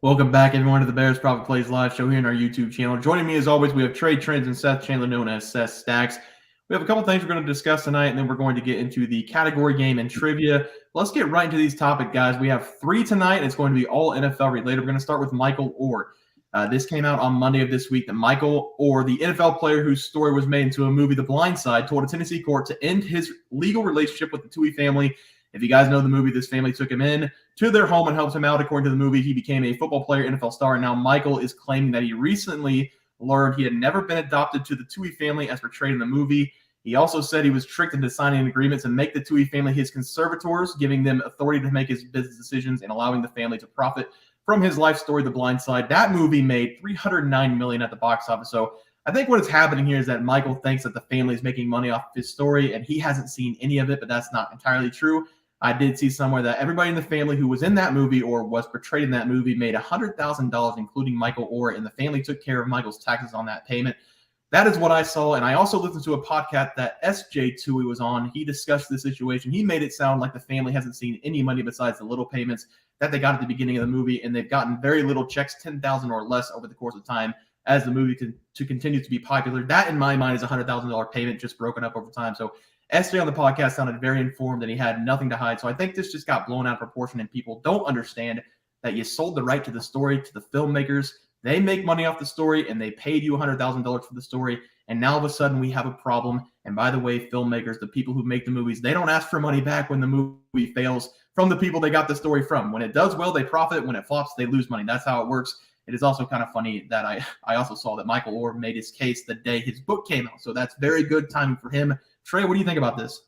Welcome back, everyone, to the Bears Profit Plays live show here in our YouTube channel. Joining me, as always, we have Trey Trends and Seth Chandler, known as Seth Stacks. We have a couple things we're going to discuss tonight, and then we're going to get into the category game and trivia. Let's get right into these topics, guys. We have 3 tonight, and it's going to be all NFL related. We're going to start with Michael Orr. This came out on Monday of this week that Michael Orr, the NFL player whose story was made into a movie, The Blind Side, told a Tennessee court to end his legal relationship with the Tui family. If you guys know the movie, this family took him in to their home and helped him out. According to the movie, he became a football player, NFL star. And now Michael is claiming that he recently learned he had never been adopted to the Tui family as portrayed in the movie. He also said he was tricked into signing agreements and make the Tui family his conservators, giving them authority to make his business decisions and allowing the family to profit from his life story, The Blind Side. That movie made $309 million at the box office. So I think what is happening here is that Michael thinks that the family is making money off his story, and he hasn't seen any of it, but that's not entirely true. I did see somewhere that everybody in the family who was in that movie or was portrayed in that movie made $100,000, including Michael Orr, and the family took care of Michael's taxes on that payment. That is what I saw, and I also listened to a podcast that S.J. Tui was on. He discussed the situation. He made it sound like the family hasn't seen any money besides the little payments that they got at the beginning of the movie, and they've gotten very little checks, $10,000 or less over the course of time as the movie to continue to be popular. That, in my mind, is a $100,000 payment just broken up over time. So SJ on the podcast sounded very informed and he had nothing to hide. So I think this just got blown out of proportion and people don't understand that you sold the right to the story to the filmmakers. They make money off the story and they paid you $100,000 for the story. And now all of a sudden we have a problem. And by the way, filmmakers, the people who make the movies, they don't ask for money back when the movie fails from the people they got the story from. When it does well, they profit. When it flops, they lose money. That's how it works. It is also kind of funny that I also saw that Michael Orr made his case the day his book came out. So that's very good timing for him. Trey, what do you think about this?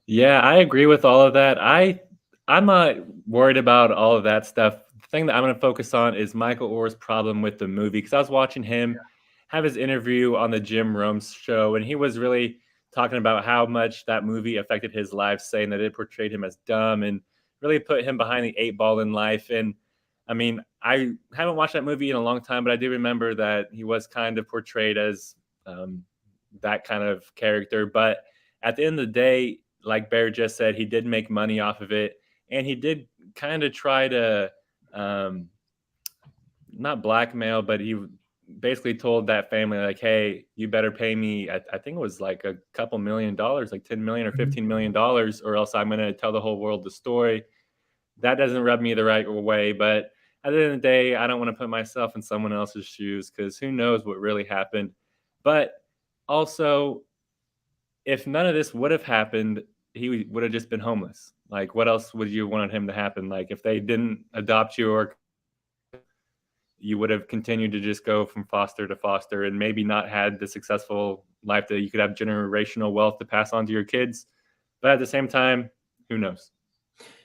Yeah, I agree with all of that. I'm not worried about all of that stuff. The thing that I'm going to focus on is Michael Orr's problem with the movie, because I was watching him have his interview on the Jim Rome show, and he was really talking about how much that movie affected his life, saying that it portrayed him as dumb and really put him behind the 8 ball in life. And I mean, I haven't watched that movie in a long time, but I do remember that he was kind of portrayed as that kind of character. But at the end of the day, like Bear just said, he did make money off of it, and he did kind of try to not blackmail, but he basically told that family, like, hey, you better pay me. I think it was like a couple $1 million, like $10 million or $15 million, or else I'm going to tell the whole world the story. That doesn't rub me the right way. But at the end of the day, I don't want to put myself in someone else's shoes, because who knows what really happened. But also, if none of this would have happened, he would have just been homeless. Like, what else would you wanted him to happen? Like, if they didn't adopt you, or you would have continued to just go from foster to foster and maybe not had the successful life that you could have generational wealth to pass on to your kids. But at the same time, who knows?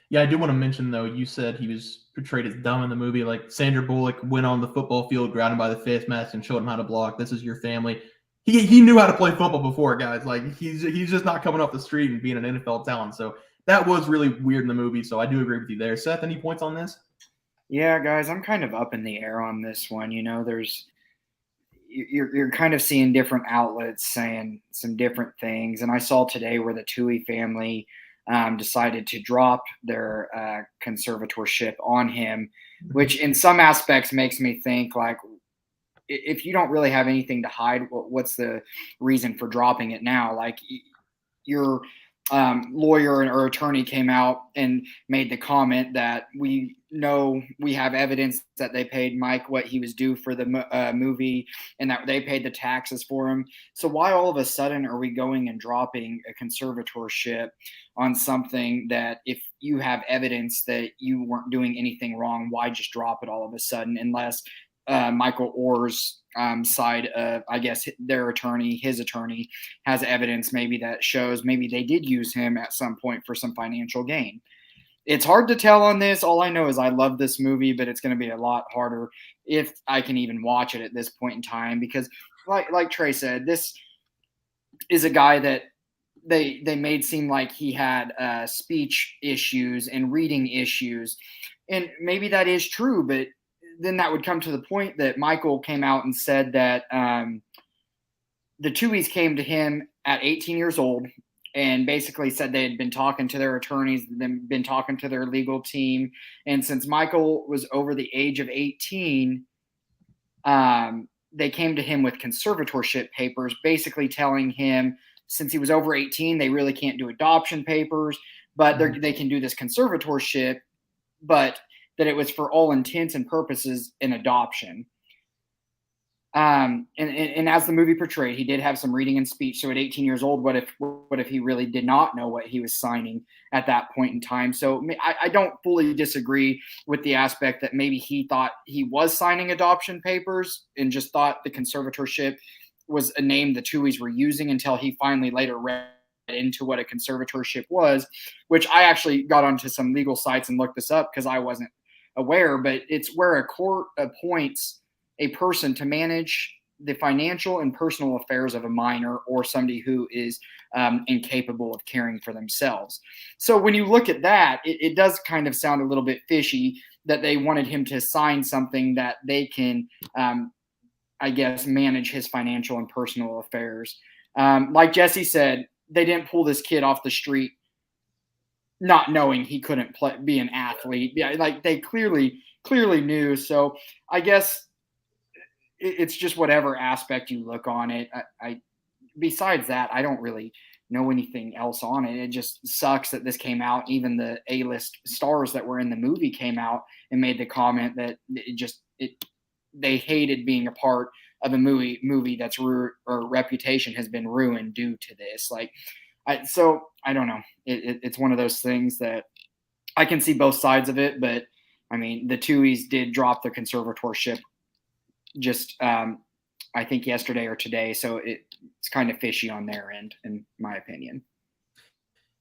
Yeah, I do want to mention, though, you said he was portrayed as dumb in the movie. Like, Sandra Bullock went on the football field, grabbed him by the face mask, and showed him how to block. This is your family. He knew how to play football before, guys. Like, he's just not coming off the street and being an NFL talent. So that was really weird in the movie. So I do agree with you there. Seth, any points on this? Yeah, guys, I'm kind of up in the air on this one. You're kind of seeing different outlets saying some different things, and I saw today where the Tui family decided to drop their conservatorship on him, which in some aspects makes me think, like, if you don't really have anything to hide, what's the reason for dropping it now? Like, your lawyer or attorney came out and made the comment that we know we have evidence that they paid Mike what he was due for the movie, and that they paid the taxes for him. So why all of a sudden are we going and dropping a conservatorship on something that, if you have evidence that you weren't doing anything wrong, why just drop it all of a sudden? Unless Michael Orr's side of, I guess, his attorney has evidence maybe that shows maybe they did use him at some point for some financial gain. It's hard to tell on this. All I know is I love this movie, but it's going to be a lot harder if I can even watch it at this point in time, because like Trey said, this is a guy that they made seem like he had speech issues and reading issues. And maybe that is true, but then that would come to the point that Michael came out and said that the Tuies came to him at 18 years old, and basically said they had been talking to their attorneys, been talking to their legal team. And since Michael was over the age of 18, they came to him with conservatorship papers, basically telling him since he was over 18, they really can't do adoption papers, but they can do this conservatorship, but that it was for all intents and purposes an adoption. And as the movie portrayed, he did have some reading and speech. So at 18 years old, what if he really did not know what he was signing at that point in time? So I don't fully disagree with the aspect that maybe he thought he was signing adoption papers and just thought the conservatorship was a name the Tuohys were using until he finally later read into what a conservatorship was, which I actually got onto some legal sites and looked this up because I wasn't aware, but it's where a court appoints a person to manage the financial and personal affairs of a minor or somebody who is incapable of caring for themselves. So when you look at that, it does kind of sound a little bit fishy that they wanted him to sign something that they can, I guess, manage his financial and personal affairs. Like Jesse said, they didn't pull this kid off the street not knowing he couldn't be an athlete. Yeah, like they clearly knew. So I guess it's just whatever aspect you look on it. I besides that, I don't really know anything else on it. It just sucks that this came out. Even the A-list stars that were in the movie came out and made the comment that they hated being a part of a movie that's or reputation has been ruined due to this. So I don't know. It's one of those things that I can see both sides of it, but I mean, the Tuohys did drop the conservatorship just I think yesterday or today, so it's kind of fishy on their end, in my opinion.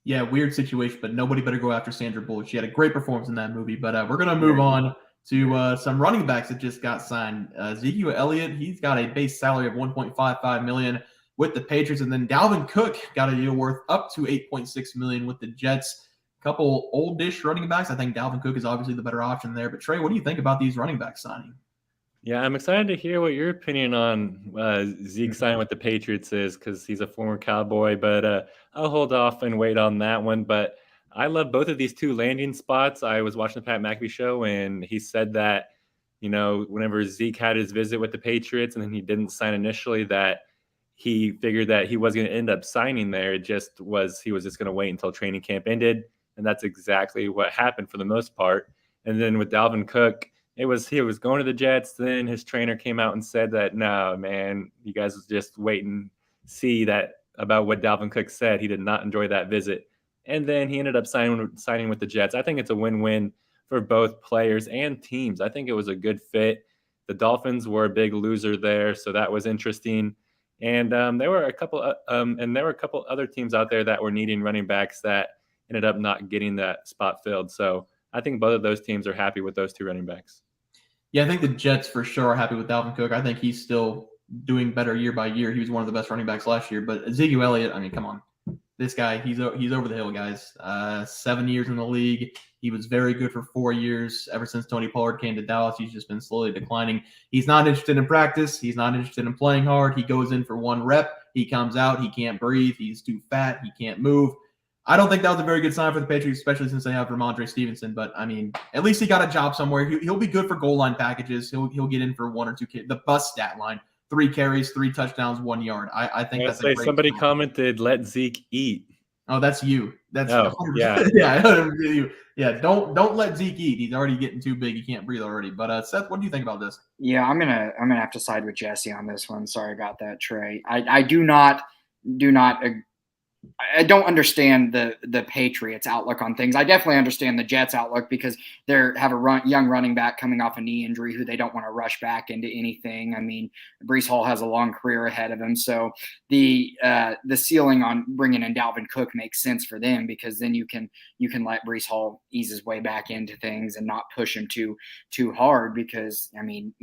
Yeah, weird situation, but nobody better go after Sandra Bullock. She had a great performance in that movie. But we're gonna move on to some running backs that just got signed. Ezekiel Elliott, he's got a base salary of $1.55 million with the Patriots, and then Dalvin Cook got a deal worth up to $8.6 million with the Jets. A couple oldish running backs. I think Dalvin Cook is obviously the better option there. But Trey, what do you think about these running back signing? Yeah, I'm excited to hear what your opinion on Zeke signing with the Patriots is, because he's a former Cowboy, but I'll hold off and wait on that one. But I love both of these two landing spots. I was watching the Pat McAfee show, and he said that, whenever Zeke had his visit with the Patriots and then he didn't sign initially, that he figured that he was going to end up signing there. He was just going to wait until training camp ended. And that's exactly what happened for the most part. And then with Dalvin Cook, he was going to the Jets. Then his trainer came out and said that, no, man, you guys just wait and see that about what Dalvin Cook said. He did not enjoy that visit. And then he ended up signing with the Jets. I think it's a win-win for both players and teams. I think it was a good fit. The Dolphins were a big loser there, so that was interesting. And there were a couple other teams out there that were needing running backs that ended up not getting that spot filled. So I think both of those teams are happy with those two running backs. Yeah, I think the Jets for sure are happy with Dalvin Cook. I think he's still doing better year by year. He was one of the best running backs last year. But Ezekiel Elliott, I mean, come on. This guy, he's over the hill, guys. 7 years in the league. He was very good for 4 years. Ever since Tony Pollard came to Dallas, he's just been slowly declining. He's not interested in practice. He's not interested in playing hard. He goes in for one rep. He comes out. He can't breathe. He's too fat. He can't move. I don't think that was a very good sign for the Patriots, especially since they have Ramondre Stevenson. But, I mean, at least he got a job somewhere. He'll be good for goal line packages. He'll get in for 1 or 2 – the bus stat line. 3 carries, 3 touchdowns, 1 yard. I think that's a great somebody sign. commented, let Zeke eat. Oh, that's you. That's yeah. yeah. Don't let Zeke eat. He's already getting too big. He can't breathe already. But Seth, what do you think about this? Yeah, I'm gonna have to side with Jesse on this one. Sorry about that, Trey. I do not I don't understand the Patriots' outlook on things. I definitely understand the Jets' outlook because they have a young running back coming off a knee injury who they don't want to rush back into anything. I mean, Breece Hall has a long career ahead of him, so the ceiling on bringing in Dalvin Cook makes sense for them because then you can let Breece Hall ease his way back into things and not push him too hard because I mean,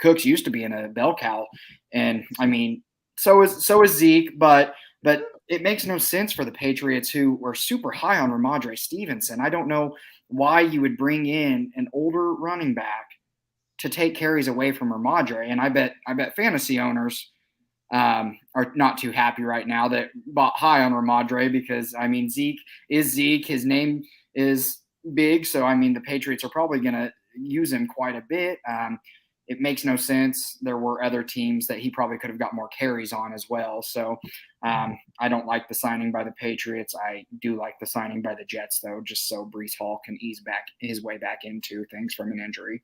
Cook's used to being a bell cow, and I mean, so is Zeke, but it makes no sense for the Patriots who were super high on Ramondre Stevenson. I don't know why you would bring in an older running back to take carries away from Ramondre. And I bet fantasy owners are not too happy right now that bought high on Ramadre because, I mean, Zeke is Zeke. His name is big. So, I mean, the Patriots are probably going to use him quite a bit. It makes no sense. There were other teams that he probably could have got more carries on as well. So I don't like the signing by the Patriots. I do like the signing by the Jets, though, just so Breece Hall can ease back his way back into things from an injury.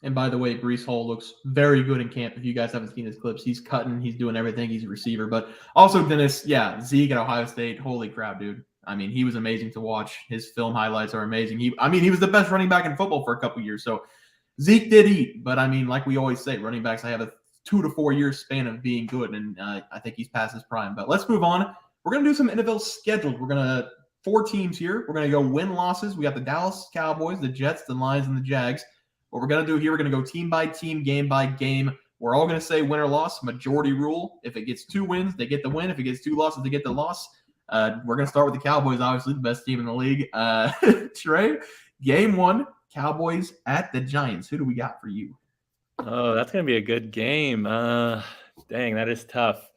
And by the way, Breece Hall looks very good in camp. If you guys haven't seen his clips, he's cutting, he's doing everything. He's a receiver. But also, Dennis, Zeke at Ohio State, holy crap, dude. I mean, he was amazing to watch. His film highlights are amazing. He was the best running back in football for a couple years. So Zeke did eat. But, I mean, like we always say, running backs, I have a 2 to 4 year span of being good. And I think he's past his prime. But let's move on. We're going to do some NFL scheduled. We're going to 4 teams here. We're going to go win-losses. We got the Dallas Cowboys, the Jets, the Lions, and the Jags. What we're going to do here, we're going to go team by team, game by game. We're all going to say win or loss, majority rule. If it gets 2 wins, they get the win. If it gets 2 losses, they get the loss. We're going to start with the Cowboys, obviously the best team in the league. Trey, game 1, Cowboys at the Giants. Who do we got for you? Oh, that's going to be a good game. Dang, that is tough.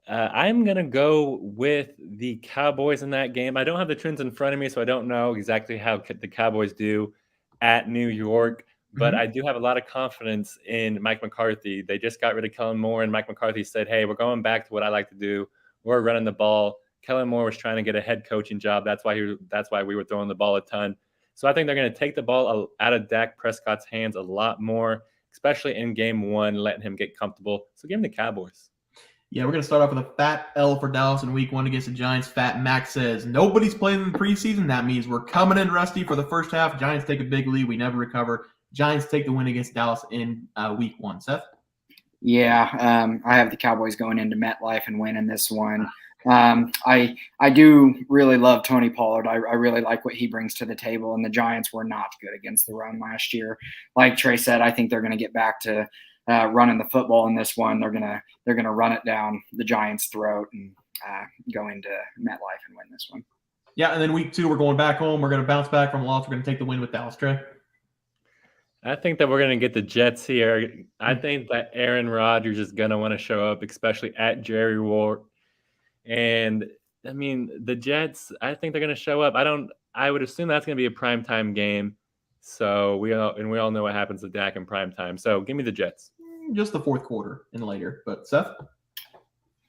I'm going to go with the Cowboys in that game. I don't have the Trends in front of me, so I don't know exactly how the Cowboys do at New York. But I do have a lot of confidence in Mike McCarthy. They just got rid of Kellen Moore, and Mike McCarthy said, hey, we're going back to what I like to do. We're running the ball. Kellen Moore was trying to get a head coaching job. That's why we were throwing the ball a ton. So I think they're going to take the ball out of Dak Prescott's hands a lot more, especially in game 1, letting him get comfortable. So give him the Cowboys. Yeah, we're going to start off with a fat L for Dallas in week 1 against the Giants. Fat Mac says, nobody's played in the preseason. That means we're coming in rusty for the first half. Giants take a big lead. We never recover. Giants take the win against Dallas in week 1. Seth? Yeah, I have the Cowboys going into MetLife and winning this one. I do really love Tony Pollard. I really like what he brings to the table, and the Giants were not good against the run last year. Like Trey said, I think they're going to get back to running the football in this one. They're gonna run it down the Giants' throat and go into MetLife and win this one. Yeah, and then week 2, we're going back home. We're going to bounce back from a loss. We're going to take the win with Dallas. Trey? I think that we're going to get the Jets here. I think that Aaron Rodgers is going to want to show up, especially at Jerry Ward. And, I mean, the Jets, I think they're going to show up. I would assume that's going to be a primetime game. So we all know what happens to Dak in primetime. So give me the Jets. Just the fourth quarter and later. But Seth?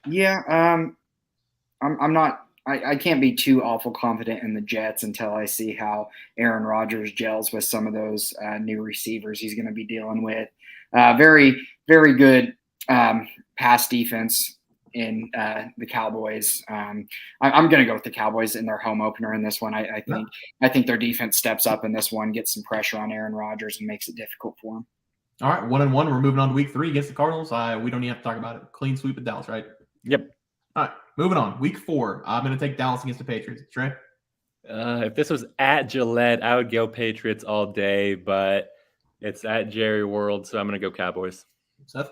Yeah, I'm not. I can't be too awful confident in the Jets until I see how Aaron Rodgers gels with some of those new receivers he's going to be dealing with. Very, very good pass defense in the Cowboys. I'm going to go with the Cowboys in their home opener in this one. I think their defense steps up in this one, gets some pressure on Aaron Rodgers, and makes it difficult for him. All right, 1-1. We're moving on to week 3 against the Cardinals. We don't even have to talk about it. Clean sweep of Dallas, right? Yep. All right, moving on. Week 4. I'm going to take Dallas against the Patriots. Trey? If this was at Gillette, I would go Patriots all day, but it's at Jerry World, so I'm going to go Cowboys. Seth?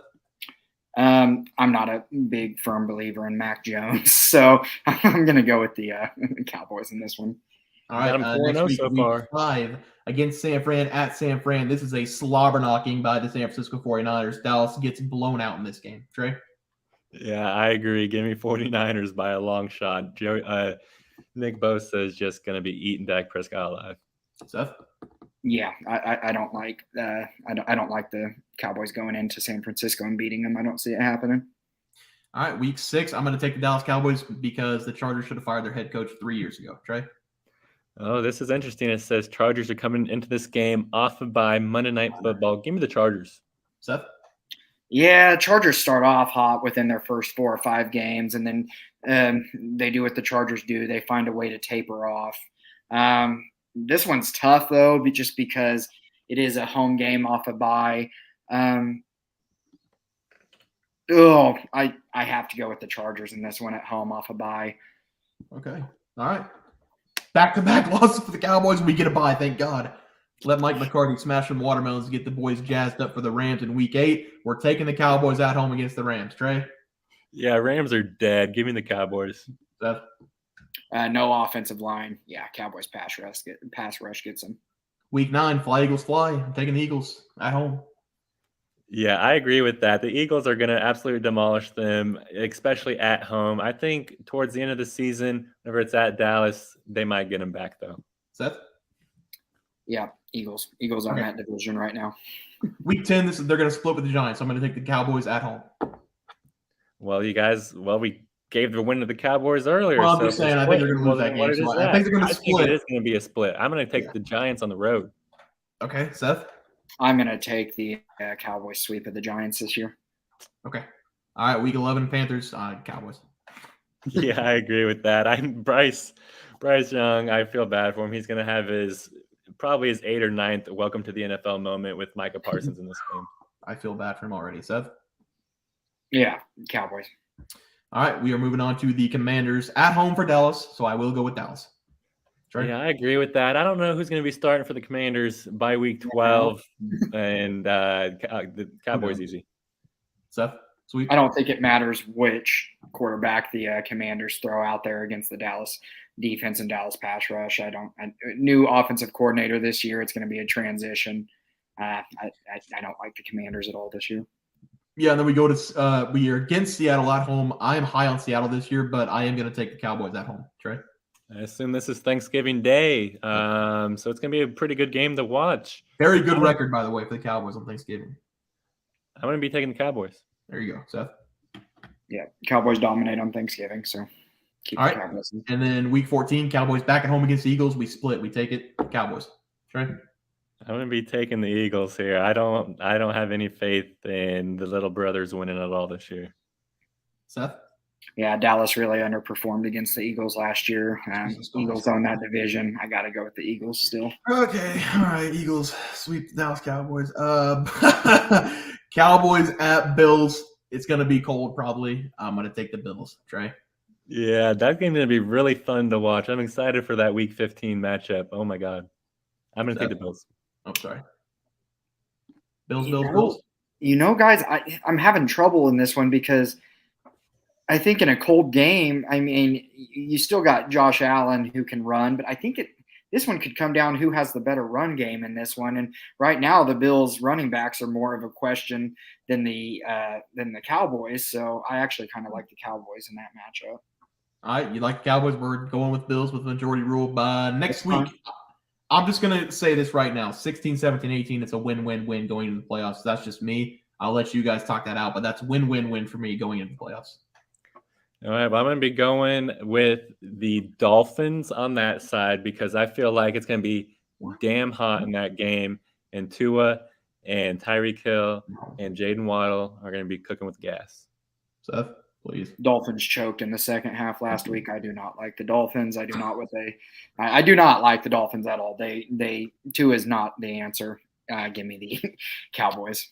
I'm not a big firm believer in Mac Jones, so I'm going to go with the Cowboys in this one. All right, next week, so week 5 against San Fran at San Fran. This is a slobber knocking by the San Francisco 49ers. Dallas gets blown out in this game. Trey? Yeah, I agree. Give me 49ers by a long shot. Nick Bosa is just going to be eating Dak Prescott alive. Seth? Yeah, I don't like I don't like the Cowboys going into San Francisco and beating them. I don't see it happening. All right, week 6, I'm going to take the Dallas Cowboys because the Chargers should have fired their head coach 3 years ago. Trey? Oh, this is interesting. It says Chargers are coming into this game off of bye Monday Night Football. Give me the Chargers. Seth? Yeah, Chargers start off hot within their first 4 or 5 games, and then they do what the Chargers do. They find a way to taper off. This one's tough, though, just because it is a home game off a bye. I have to go with the Chargers in this one at home off a bye. Okay. All right. Back-to-back losses for the Cowboys. We get a bye, thank God. Let Mike McCarthy smash some watermelons to get the boys jazzed up for the Rams in week 8. We're taking the Cowboys at home against the Rams. Trey? Yeah, Rams are dead. Give me the Cowboys. Seth? No offensive line. Yeah, Cowboys pass rush gets them. Week 9, fly Eagles fly. I'm taking the Eagles at home. Yeah, I agree with that. The Eagles are going to absolutely demolish them, especially at home. I think towards the end of the season, whenever it's at Dallas, they might get them back, though. Seth? Yeah, Eagles. Eagles on that division right now. Week 10, they're going to split with the Giants. So I'm going to take the Cowboys at home. Well, you guys, we gave the win to the Cowboys earlier. Well, I'm so just saying, I think they're going to lose that game. What So is I think they're going to split. I think it is going to be a split. I'm going to take the Giants on the road. Okay, Seth? I'm going to take the Cowboys sweep of the Giants this year. Okay. All right, Week 11, Panthers, Cowboys. Yeah, I agree with that. Bryce Young, I feel bad for him. He's going to have probably his 8th or 9th welcome to the NFL moment with Micah Parsons in this game. I feel bad for him already. Seth? Yeah, Cowboys. All right, we are moving on to the Commanders at home for Dallas, so I will go with Dallas. Trey? Yeah, I agree with that. I don't know who's going to be starting for the Commanders by week 12, and the Cowboys easy. Seth? Sweet. I don't think it matters which quarterback the Commanders throw out there against the Dallas defense and Dallas pass rush. New offensive coordinator this year. It's going to be a transition. I don't like the Commanders at all this year. Yeah, and then we go to we are against Seattle at home. I am high on Seattle this year, but I am going to take the Cowboys at home. Trey? I assume this is Thanksgiving Day, so it's going to be a pretty good game to watch. Very good record, by the way, for the Cowboys on Thanksgiving. I'm going to be taking the Cowboys. There you go, Seth. Yeah, Cowboys dominate on Thanksgiving, so keep the Cowboys. And then Week 14, Cowboys back at home against the Eagles. We split. We take it. Cowboys. Trey? I'm going to be taking the Eagles here. I don't have any faith in the little brothers winning it all this year. Seth? Yeah, Dallas really underperformed against the Eagles last year. Eagles own that division. I got to go with the Eagles still. Okay, all right. Eagles sweep the Dallas Cowboys. Cowboys at Bills. It's going to be cold probably. I'm going to take the Bills. Trey? Yeah, that game's going to be really fun to watch. I'm excited for that Week 15 matchup. Oh, my God. I'm going to take the Bills. Oh, sorry. Bills. You know, guys, I'm having trouble in this one because I think in a cold game, I mean, you still got Josh Allen who can run, but I think this one could come down who has the better run game in this one. And right now, the Bills' running backs are more of a question than the Cowboys. So I actually kind of like the Cowboys in that matchup. All right, you like the Cowboys? We're going with Bills with the majority rule. Next week, I'm just going to say this right now. 16, 17, 18, it's a win-win-win going into the playoffs. That's just me. I'll let you guys talk that out, but that's win-win-win for me going into the playoffs. All right, well, I'm going to be going with the Dolphins on that side because I feel like it's going to be damn hot in that game. And Tua and Tyreek Hill and Jaden Waddle are going to be cooking with gas. Seth, please. Dolphins choked in the second half last week. I do not like the Dolphins. I do not like the Dolphins at all. Tua is not the answer. Give me the Cowboys.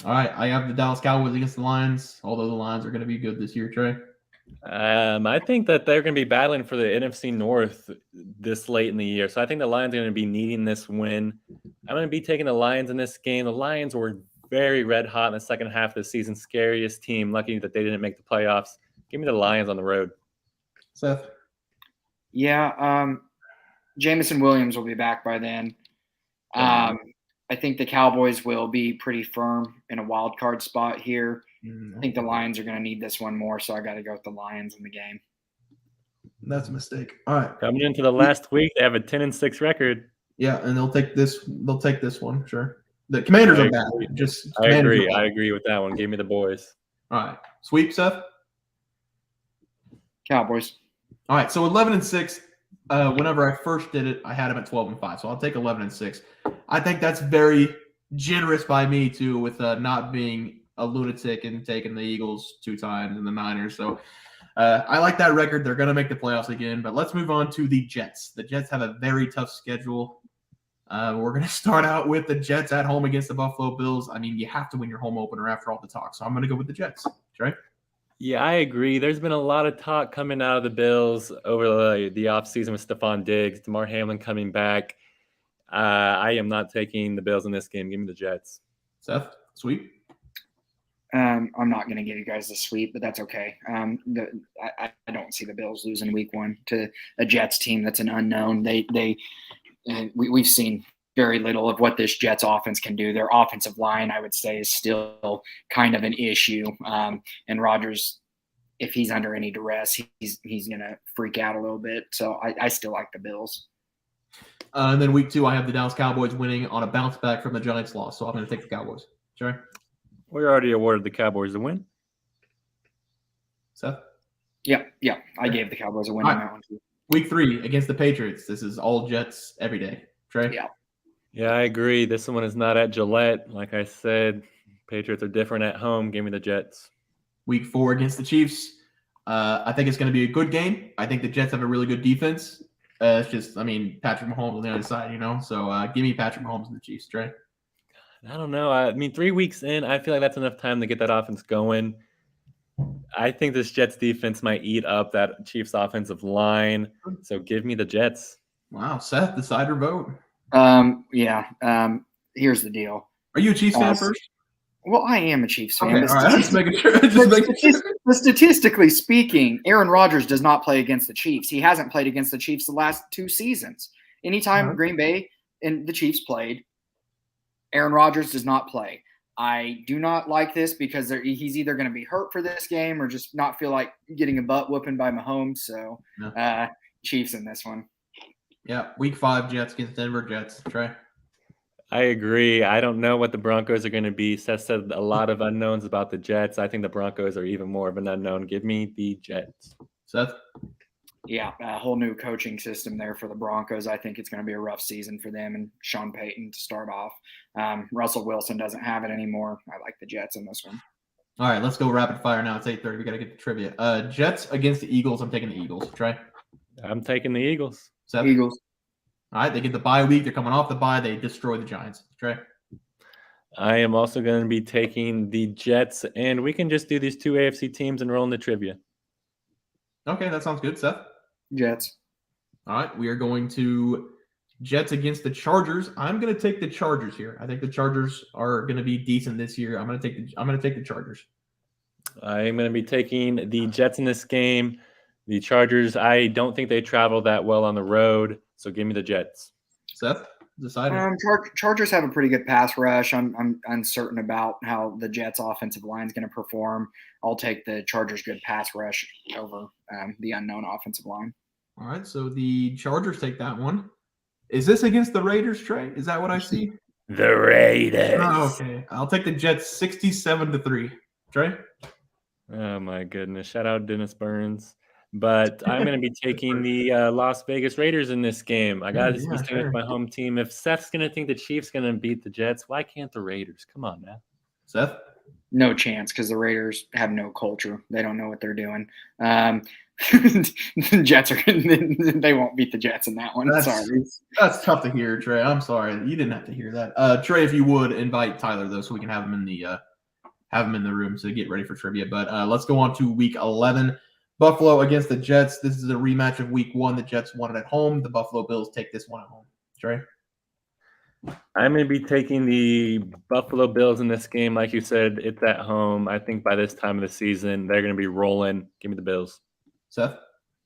All right, I have the Dallas Cowboys against the Lions, although the Lions are going to be good this year, Trey. I think that they're going to be battling for the NFC North this late in the year. So I think the Lions are going to be needing this win. I'm going to be taking the Lions in this game. The Lions were very red hot in the second half of the season. Scariest team. Lucky that they didn't make the playoffs. Give me the Lions on the road. Seth? Yeah, Jameson Williams will be back by then. I think the Cowboys will be pretty firm in a wild card spot here. I think the Lions are going to need this one more, so I got to go with the Lions in the game. That's a mistake. All right. Coming into the last week, they have a 10-6 record. Yeah, and they'll take this one, sure. The Commanders are bad. I agree with that one. Give me the boys. All right. Sweep, Seth? Cowboys. All right, so 11-6. Whenever I first did it, I had them at 12-5, so I'll take 11-6. I think that's very generous by me too, with not being a lunatic and taking the Eagles 2 times and the Niners. So I like that record. They're going to make the playoffs again. But let's move on to the Jets. The Jets have a very tough schedule. We're going to start out with the Jets at home against the Buffalo Bills. I mean, you have to win your home opener after all the talk. So I'm going to go with the Jets. Trey? Yeah, I agree. There's been a lot of talk coming out of the Bills over the offseason with Stephon Diggs, DeMar Hamlin coming back. I am not taking the Bills in this game. Give me the Jets. Seth, sweep? I'm not going to give you guys the sweep, but that's okay. I don't see the Bills losing week 1 to a Jets team that's an unknown. We've seen very little of what this Jets offense can do. Their offensive line, I would say, is still kind of an issue. And Rodgers, if he's under any duress, he's going to freak out a little bit. So I still like the Bills. And then week 2, I have the Dallas Cowboys winning on a bounce back from the Giants loss. So I'm going to take the Cowboys. Sure. We already awarded the Cowboys the win. Seth? Yeah. I gave the Cowboys a win on that one too. Week 3 against the Patriots. This is all Jets every day. Trey? Yeah, I agree. This one is not at Gillette. Like I said, Patriots are different at home. Give me the Jets. Week 4 against the Chiefs. I think it's going to be a good game. I think the Jets have a really good defense. It's just, Patrick Mahomes on the other side, So give me Patrick Mahomes and the Chiefs, Trey. I don't know. 3 weeks in, I feel like that's enough time to get that offense going. I think this Jets defense might eat up that Chiefs offensive line. So give me the Jets. Wow, Seth, decide or vote. Here's the deal. Are you a Chiefs fan first? Well, I am a Chiefs fan. Okay, all right, just making sure. But statistically speaking, Aaron Rodgers does not play against the Chiefs. He hasn't played against the Chiefs the last 2 seasons. Anytime Green Bay and the Chiefs played, Aaron Rodgers does not play. I do not like this because he's either going to be hurt for this game or just not feel like getting a butt whooping by Mahomes. So Chiefs in this one. Yeah, week 5 Jets against Denver Jets. Trey? I agree. I don't know what the Broncos are going to be. Seth said a lot of unknowns about the Jets. I think the Broncos are even more of an unknown. Give me the Jets. Seth? Yeah, a whole new coaching system there for the Broncos. I think it's going to be a rough season for them and Sean Payton to start off. Russell Wilson doesn't have it anymore. I like the Jets in this one. All right, let's go rapid fire now. It's 8:30. We got to get the trivia. Jets against the Eagles. I'm taking the Eagles. Trey? I'm taking the Eagles. Seth? Eagles. All right, they get the bye week. They're coming off the bye. They destroy the Giants. Trey? I am also going to be taking the Jets, and we can just do these 2 AFC teams and roll in the trivia. Okay, that sounds good. Seth? Jets. All right, we are going to Jets against the Chargers. I'm going to take the Chargers here. I think the Chargers are going to be decent this year. I'm going to take the Chargers. I am going to be taking the Jets in this game. The Chargers, I don't think they travel that well on the road, so give me the Jets. Seth, decide. Chargers have a pretty good pass rush. I'm uncertain about how the Jets' offensive line is going to perform. I'll take the Chargers' good pass rush over the unknown offensive line. All right, so the Chargers take that one. Is this against the Raiders, Trey? Is that what I see? The Raiders. Oh, okay. I'll take the Jets 67-3. Trey? Oh, my goodness. Shout out Dennis Burns. But I'm going to be taking the Las Vegas Raiders in this game. I got to be staying with my home team. If Seth's going to think the Chiefs going to beat the Jets, why can't the Raiders? Come on now. Seth? No chance because the Raiders have no culture. They don't know what they're doing. Jets they won't beat the Jets in that one. That's tough to hear, Trey. I'm sorry. You didn't have to hear that. Trey, if you would invite Tyler though, so we can have him in the room to get ready for trivia. But let's go on to week 11. Buffalo against the Jets. This is a rematch of week 1. The Jets won it at home. The Buffalo Bills take this one at home. Trey? I'm going to be taking the Buffalo Bills in this game. Like you said, it's at home. I think by this time of the season, they're going to be rolling. Give me the Bills. Seth?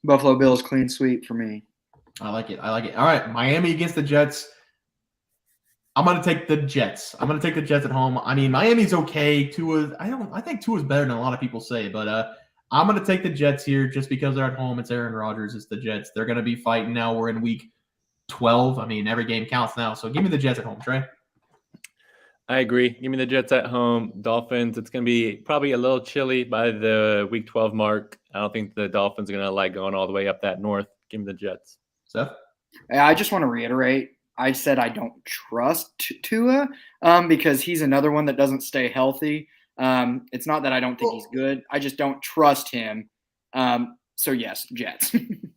Buffalo Bills clean sweep for me. I like it. All right, Miami against the Jets. I'm going to take the Jets. I'm going to take the Jets at home. Miami's okay. I think Tua's better than a lot of people say, but I'm going to take the Jets here just because they're at home. It's Aaron Rodgers. It's the Jets. They're going to be fighting now. We're in week 12. Every game counts now. So give me the Jets at home, Trey. I agree. Give me the Jets at home. Dolphins, it's going to be probably a little chilly by the week 12 mark. I don't think the Dolphins are going to like going all the way up that north. Give me the Jets. Seth? I just want to reiterate. I said I don't trust Tua because he's another one that doesn't stay healthy. It's not that I don't think he's good. I just don't trust him. So, yes, Jets.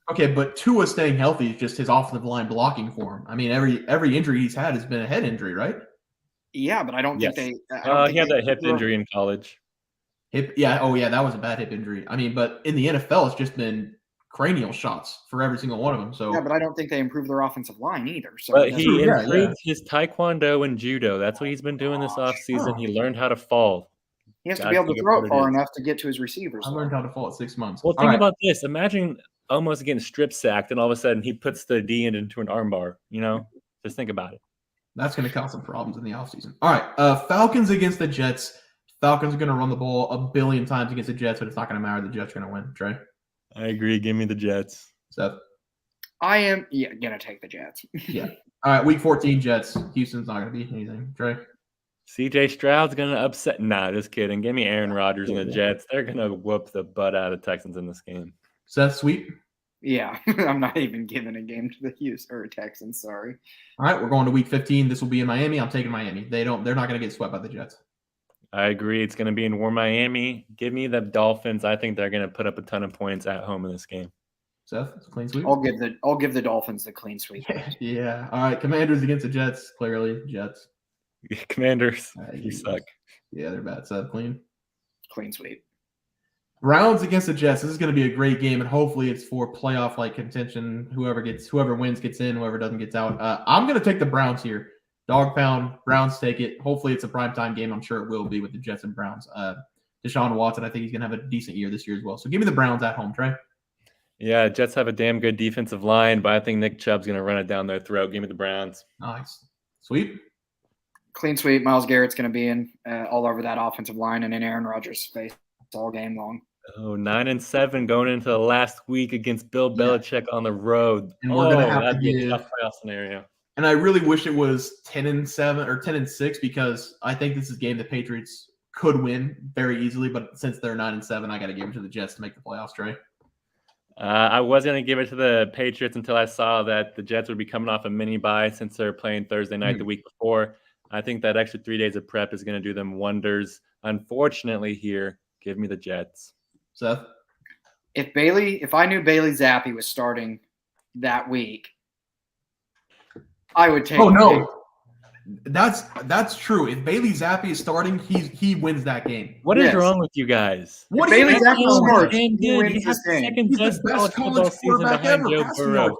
Okay, but Tua staying healthy is just his offensive line blocking for him. Every injury he's had has been a head injury, right? Yeah, but I don't think they – he had that hip injury in college. Hip, yeah. Oh, yeah, that was a bad hip injury. But in the NFL, it's just been cranial shots for every single one of them. So yeah, but I don't think they improved their offensive line either. So but he improved his taekwondo and judo. That's what he's been doing this offseason. He learned how to fall. He has to be able to throw it far enough to get to his receivers. I learned how to fall at 6 months. Well, think about this. Imagine almost getting strip sacked, and all of a sudden he puts the D end into an armbar. Just think about it. That's going to cause some problems in the offseason. All right, Falcons against the Jets. Falcons are going to run the ball a billion times against the Jets, but it's not going to matter. The Jets are going to win. Trey? I agree. Give me the Jets. Seth? I am going to take the Jets. Yeah. All right, week 14 Jets. Houston's not going to be anything. Trey? CJ Stroud's going to upset. Nah, just kidding. Give me Aaron Rodgers and the Jets. They're going to whoop the butt out of the Texans in this game. Seth, sweep? Yeah, I'm not even giving a game to the Houston or Texans. Sorry. All right, we're going to week 15. This will be in Miami. I'm taking Miami. They're not going to get swept by the Jets. I agree. It's going to be in warm Miami. Give me the Dolphins. I think they're going to put up a ton of points at home in this game. Seth, clean sweep? I'll give the Dolphins the clean sweep. Yeah. All right, Commanders against the Jets. Clearly, Jets. Commanders, you suck. Yeah, they're bad. Seth, clean sweep. Browns against the Jets. This is going to be a great game, and hopefully it's for playoff-like contention. Whoever wins gets in. Whoever doesn't gets out. I'm going to take the Browns here. Dog pound. Browns take it. Hopefully it's a primetime game. I'm sure it will be with the Jets and Browns. Deshaun Watson, I think he's going to have a decent year this year as well. So give me the Browns at home, Trey. Yeah, Jets have a damn good defensive line, but I think Nick Chubb's going to run it down their throat. Give me the Browns. Nice. Sweep. Clean sweep. Myles Garrett's going to be in all over that offensive line and in Aaron Rodgers' face all game long. Oh, 9-7 going into the last week against Bill Belichick on the road. And we're going to have that'd to be a tough playoff scenario. And I really wish it was 10-7 or 10-6 because I think this is a game the Patriots could win very easily. But since they're 9-7, I got to give it to the Jets to make the playoffs, Trey. I was going to give it to the Patriots until I saw that the Jets would be coming off a mini bye since they're playing Thursday night the week before. I think that extra 3 days of prep is going to do them wonders. Unfortunately here, give me the Jets. Seth? If I knew Bailey Zappi was starting that week, I would take. Oh no, that's true. If Bailey Zappi is starting, he wins that game. What is wrong with you guys? What Bailey Zappi starts? He wins this game. He's the best college quarterback ever.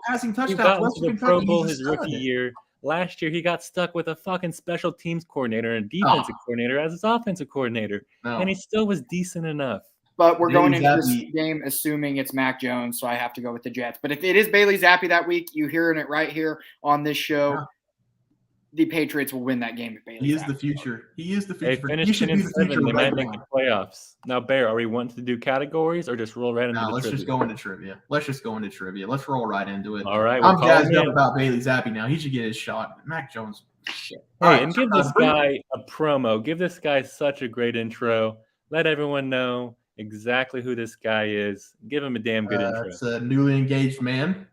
Passing touchdowns. He got into the Pro Bowl his rookie year. Last year, he got stuck with a fucking special teams coordinator and defensive coordinator as his offensive coordinator, and he still was decent enough. But we're going into this game assuming it's Mac Jones, so I have to go with the Jets. But if it is Bailey Zappi that week, you're hearing it right here on this show. Yeah. The Patriots will win that game. If Bailey He is the future. He is the future. They should be the future. They might make the playoffs. Now, Bear, are we wanting to do categories or just roll right into the let's trivia? just go into trivia. Let's roll right into it. All right. I'm jazzed up about Bailey Zappi now. He should get his shot. Mac Jones. Shit. Hey, and give this guy a promo. Give this guy such a great intro. Let everyone know exactly who this guy is. Give him a damn good intro. It's a newly engaged man.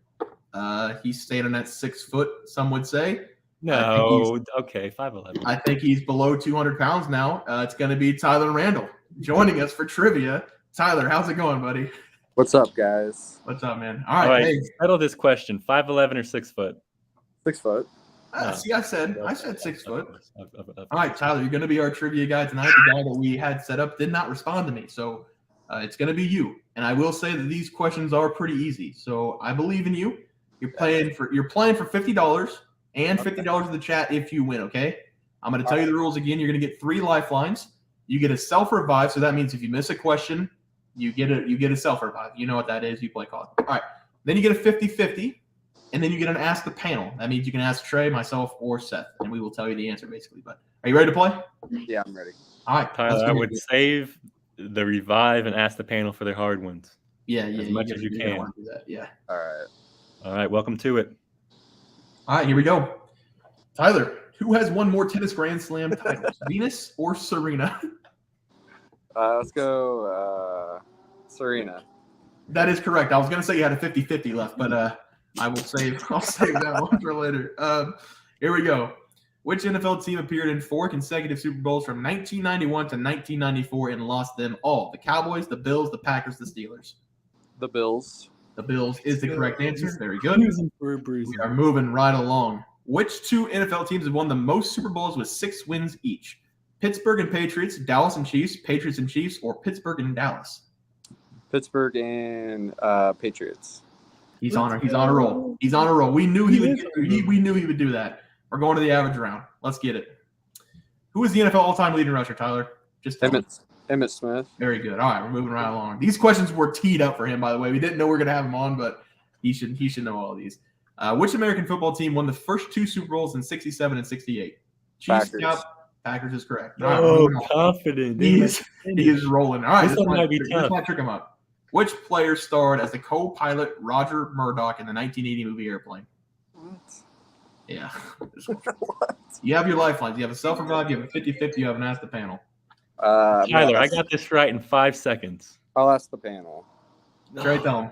He's standing at 6 foot, some would say. No, okay, 5'11". I think he's below 200 pounds now. It's going to be Tyler Randall joining us for trivia. Tyler, how's it going, buddy? What's up, guys? What's up, man? All right, hey. Settle this question. 5'11" or 6 foot? 6 foot. See, I said 6 foot. All right, Tyler, you're going to be our trivia guy tonight. The guy that we had set up did not respond to me, so it's going to be you. And I will say that these questions are pretty easy, so I believe in you. You're playing for $50 and $50 in the chat if you win. Okay, I'm going to tell you the rules again. You're going to get 3 lifelines. You get a self-revive, so that means if you miss a question, you get a self-revive. You know what that is. You play COD. All right. Then you get a 50-50. And then you get an ask the panel. That means you can ask Trey, myself, or Seth, and we will tell you the answer, basically. But are you ready to play? Yeah, I'm ready. All right. Tyler, I would save the revive and ask the panel for their hard ones. Yeah. As much as you can. Want to do that. Yeah. All right. Welcome to it. All right. Here we go. Tyler, who has won more tennis Grand Slam titles, Venus or Serena? Let's go Serena. That is correct. I was going to say you had a 50-50 left, but I'll save that one for later. Here we go. Which NFL team appeared in 4 consecutive Super Bowls from 1991 to 1994 and lost them all? The Cowboys, the Bills, the Packers, the Steelers. The Bills. The Bills is the correct answer. Very good. We are moving right along. Which 2 NFL teams have won the most Super Bowls with 6 wins each? Pittsburgh and Patriots, Dallas and Chiefs, Patriots and Chiefs, or Pittsburgh and Dallas? Pittsburgh and Patriots. He's on a roll. He's on a roll. We knew he would do that. We're going to the average round. Let's get it. Who is the NFL all-time leading rusher, Tyler? Just Emmitt Smith. Very good. All right, we're moving right along. These questions were teed up for him, by the way. We didn't know we were going to have him on, but he should know all of these. Which American football team won the first 2 Super Bowls in 67 and 68? Chiefs, Packers. Packers is correct. All right, Oh, moving on. confident. He is rolling. All right, This one might be this tough. might trick him up. Which player starred as the co-pilot Roger Murdoch in the 1980 movie Airplane? What? Yeah. What? You have your lifelines. You have a self-revive, you have a 50-50, you have an Ask the Panel. Tyler, I got this right in 5 seconds. I'll ask the panel. Trey, tell him.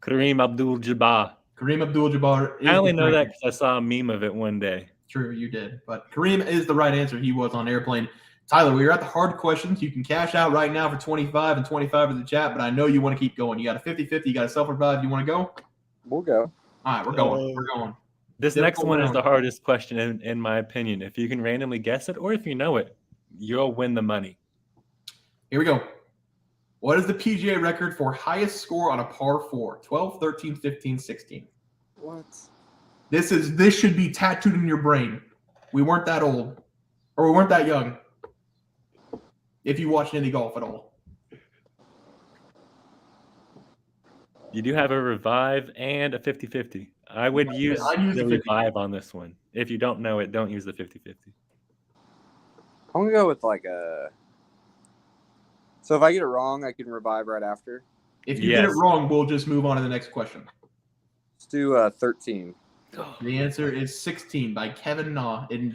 Kareem Abdul-Jabbar. Kareem Abdul-Jabbar is I only the know that correct because I saw a meme of it one day. True, you did. But Kareem is the right answer. He was on Airplane. Tyler, we are at the hard questions. You can cash out right now for 25 and 25 in the chat, but I know you want to keep going. You got a 50-50. You got a self-revive. You want to go? We'll go. All right, we're going. We're going. This Difficult next one is round. the hardest question, in my opinion. If you can randomly guess it, or if you know it, you'll win the money. Here we go. What is the PGA record for highest score on a par 4? 12, 13, 15, 16. What? This should be tattooed in your brain. We weren't that old. Or we weren't that young. If you watched any golf at all. You do have a revive and a 50-50. I would use I'd use the the 50. revive on this one. If you don't know it, don't use the 50-50. I'm gonna go with like a. So if I get it wrong, I can revive right after. If you get it Yes. wrong, we'll just move on to the next question. Let's do 13. The answer is 16 by Kevin Na. And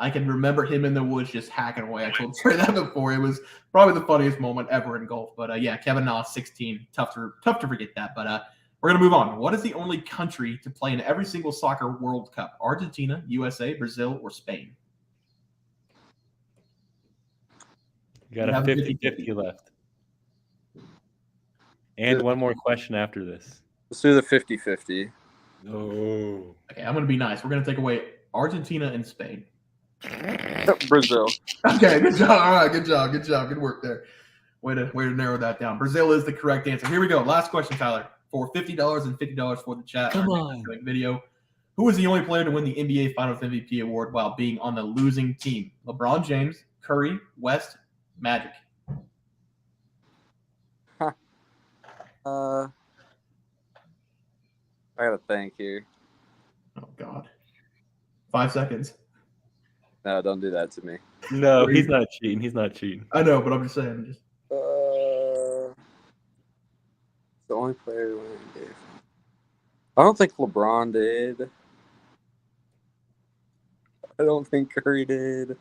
I can remember him in the woods just hacking away. I told Trey that before. It was probably the funniest moment ever in golf. But yeah, Kevin Na, 16. Tough to forget that. But we're going to move on. What is the only country to play in every single soccer World Cup? Argentina, USA, Brazil, or Spain? You got You a have a 50-50 left. And one more question after this. Let's do the 50-50. Oh. Okay, I'm going to be nice. We're going to take away Argentina and Spain. Brazil. Okay, good job. All right, good job. Good work there. Way to narrow that down. Brazil is the correct answer. Here we go. Last question, Tyler. For $50 and $50 for the chat. Come our on. next video. Who was the only player to win the NBA Finals MVP award while being on the losing team? LeBron James, Curry, West, Magic. I gotta think here. Oh God. 5 seconds. No, don't do that to me. No, he's not cheating. He's not cheating. I know, but I'm just saying. The only player who won the NBA. I don't think LeBron did. I don't think Curry did.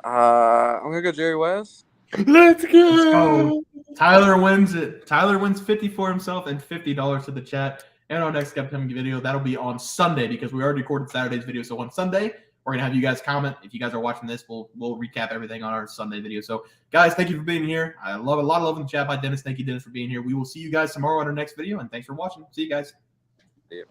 I'm gonna go Jerry West. Let's go. Let's go. Tyler wins it. Tyler wins 50 for himself and $50 to the chat. And our next upcoming video, that'll be on Sunday because we already recorded Saturday's video. So on Sunday, we're gonna have you guys comment. If you guys are watching this, we'll recap everything on our Sunday video. So guys, thank you for being here. I love a lot of love in the chat by Dennis. Thank you, Dennis, for being here. We will see you guys tomorrow on our next video. And thanks for watching. See you guys. Yeah.